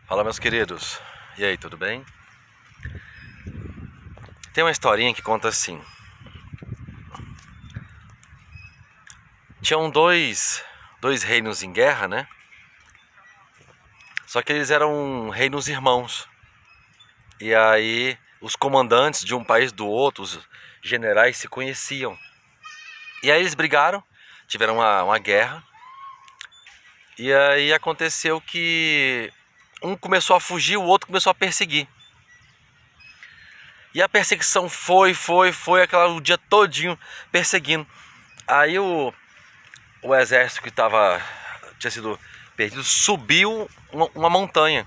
Fala, meus queridos. E aí, tudo bem? Tem uma historinha que conta assim. Tinham dois reinos em guerra, né? Só que eles eram reinos irmãos. E aí os comandantes de um país do outro, os generais, se conheciam. E aí eles brigaram, tiveram uma guerra. E aí aconteceu que um começou a fugir, o outro começou a perseguir. E a perseguição foi o dia todinho perseguindo. Aí o exército que tinha sido perdido subiu uma montanha.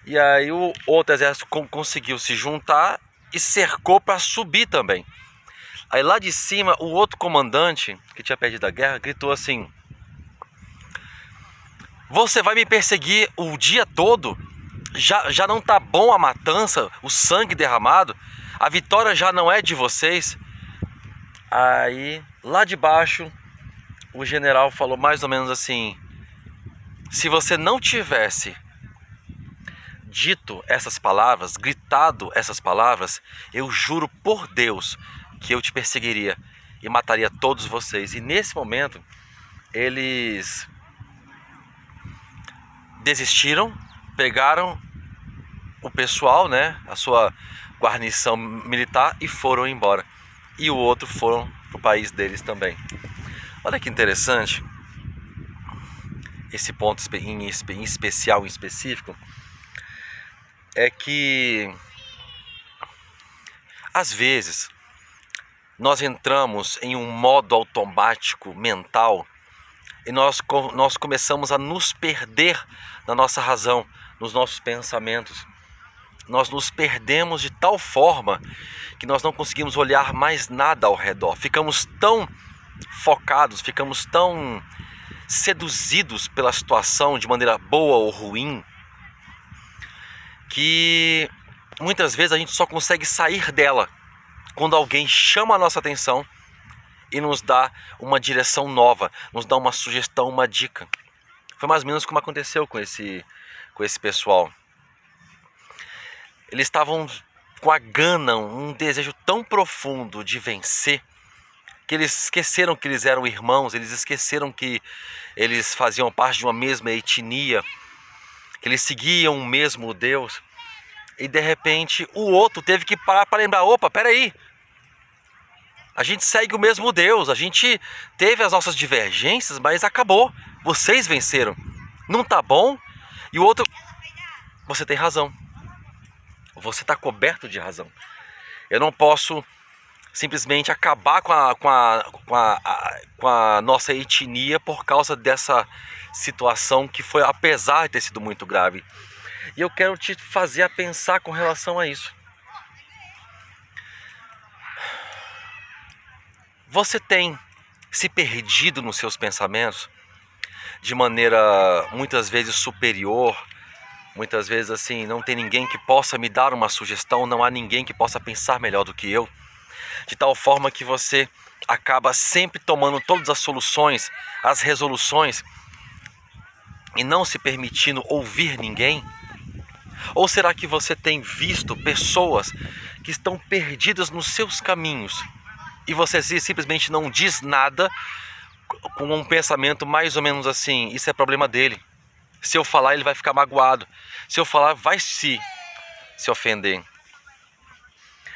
E aí o outro exército conseguiu se juntar e cercou para subir também. Aí lá de cima, o outro comandante que tinha perdido a guerra gritou assim: "Você vai me perseguir o dia todo? Já não tá bom a matança, o sangue derramado? A vitória já não é de vocês?" Aí lá de baixo o general falou mais ou menos assim: "Se você não tivesse dito essas palavras, gritado essas palavras, eu juro por Deus que eu te perseguiria e mataria todos vocês." E nesse momento eles desistiram, pegaram o pessoal, né, a sua guarnição militar, e foram embora. E o outro foram pro país deles também. Olha que interessante esse ponto em especial, em específico, é que às vezes nós entramos em um modo automático mental e nós começamos a nos perder na nossa razão, nos nossos pensamentos. Nós nos perdemos de tal forma que nós não conseguimos olhar mais nada ao redor. Ficamos tão focados, ficamos tão seduzidos pela situação de maneira boa ou ruim, que muitas vezes a gente só consegue sair dela quando alguém chama a nossa atenção e nos dá uma direção nova, nos dá uma sugestão, uma dica. Foi mais ou menos como aconteceu com esse pessoal. Eles estavam com a gana, um desejo tão profundo de vencer, que eles esqueceram que eles eram irmãos, eles esqueceram que eles faziam parte de uma mesma etnia, que eles seguiam o mesmo Deus. E de repente o outro teve que parar para lembrar: opa, peraí, a gente segue o mesmo Deus, a gente teve as nossas divergências, mas acabou, vocês venceram, não tá bom? E o outro: você tem razão, você está coberto de razão. Eu não posso simplesmente acabar com a nossa etnia por causa dessa situação que foi, apesar de ter sido muito grave. E eu quero te fazer a pensar com relação a isso. Você tem se perdido nos seus pensamentos de maneira muitas vezes superior, muitas vezes assim, não tem ninguém que possa me dar uma sugestão, não há ninguém que possa pensar melhor do que eu, de tal forma que você acaba sempre tomando todas as soluções, as resoluções, e não se permitindo ouvir ninguém? Ou será que você tem visto pessoas que estão perdidas nos seus caminhos e você simplesmente não diz nada, com um pensamento mais ou menos assim: isso é problema dele, se eu falar ele vai ficar magoado, se eu falar vai se ofender?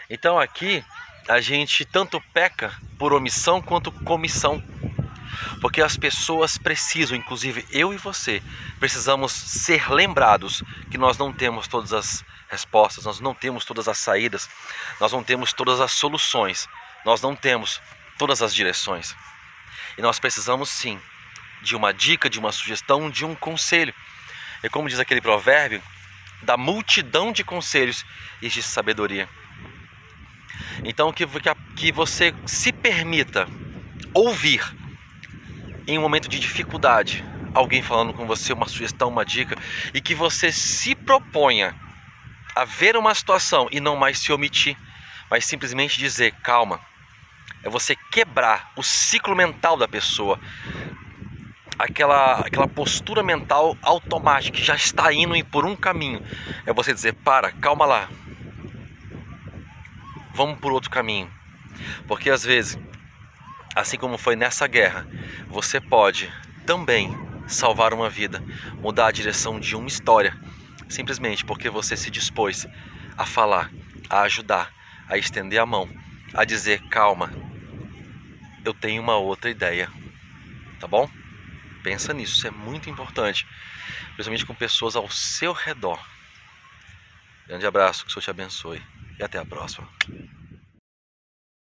Então aqui a gente tanto peca por omissão quanto comissão, porque as pessoas precisam, inclusive eu e você, precisamos ser lembrados que nós não temos todas as respostas, nós não temos todas as saídas, nós não temos todas as soluções, nós não temos todas as direções. E nós precisamos sim de uma dica, de uma sugestão, de um conselho. E como diz aquele provérbio, da multidão de conselhos existe sabedoria. Então que você se permita ouvir em um momento de dificuldade alguém falando com você, uma sugestão, uma dica, e que você se proponha a ver uma situação e não mais se omitir, mas simplesmente dizer: calma. É você quebrar o ciclo mental da pessoa, aquela postura mental automática que já está indo por um caminho. É você dizer, para, calma lá, vamos por outro caminho. Porque às vezes, assim como foi nessa guerra, você pode também salvar uma vida, mudar a direção de uma história, simplesmente porque você se dispôs a falar, a ajudar, a estender a mão, a dizer, calma, eu tenho uma outra ideia, tá bom? Pensa nisso, isso é muito importante, principalmente com pessoas ao seu redor. Grande abraço, que o Senhor te abençoe e até a próxima.